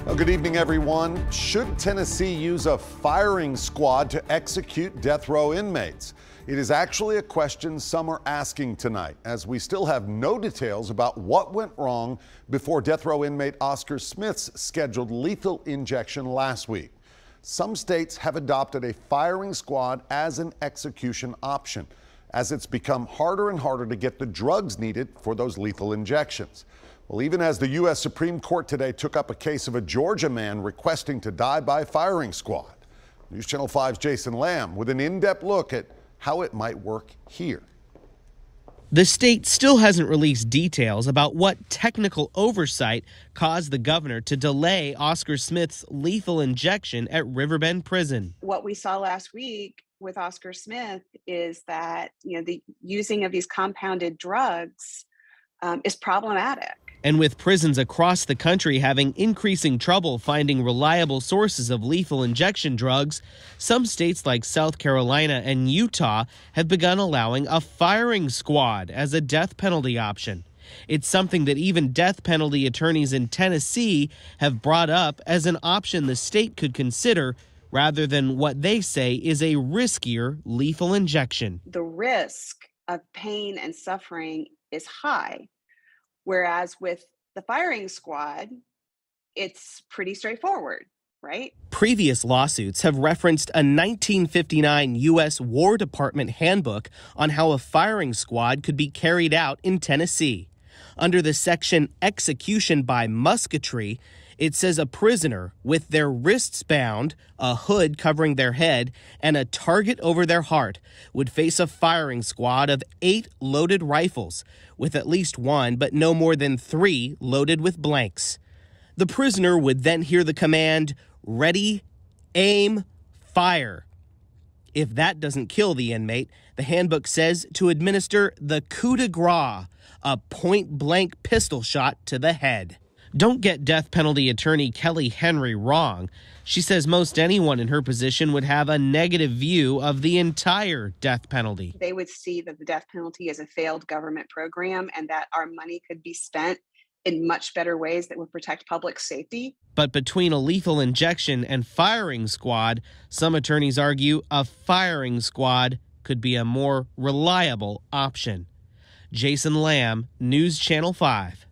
Well, good evening, everyone. Should Tennessee use a firing squad to execute death row inmates? It is actually a question some are asking tonight, as we still have no details about what went wrong before death row inmate Oscar Smith's scheduled lethal injection last week. Some states have adopted a firing squad as an execution option, as it's become harder and harder to get the drugs needed for those lethal injections. Well, even as the U.S. Supreme Court today took up a case of a Georgia man requesting to die by firing squad. News Channel 5's Jason Lamb with an in-depth look at how it might work here. The state still hasn't released details about what technical oversight caused the governor to delay Oscar Smith's lethal injection at Riverbend Prison. What we saw last week with Oscar Smith is that, the using of these compounded drugs is problematic. And with prisons across the country having increasing trouble finding reliable sources of lethal injection drugs, some states like South Carolina and Utah have begun allowing a firing squad as a death penalty option. It's something that even death penalty attorneys in Tennessee have brought up as an option the state could consider rather than what they say is a riskier lethal injection. The risk of pain and suffering is high. Whereas with the firing squad, it's pretty straightforward, right? Previous lawsuits have referenced a 1959 U.S. War Department handbook on how a firing squad could be carried out in Tennessee. Under the section Execution by Musketry, it says a prisoner with their wrists bound, a hood covering their head, and a target over their heart would face a firing squad of 8 loaded rifles, with at least 1 but no more than 3 loaded with blanks. The prisoner would then hear the command, "Ready, aim, fire." If that doesn't kill the inmate, the handbook says to administer the coup de grace, a point-blank pistol shot to the head. Don't get death penalty attorney Kelly Henry wrong. She says most anyone in her position would have a negative view of the entire death penalty. They would see that the death penalty is a failed government program and that our money could be spent in much better ways that would protect public safety. But between a lethal injection and firing squad, some attorneys argue a firing squad could be a more reliable option. Jason Lamb, News Channel 5.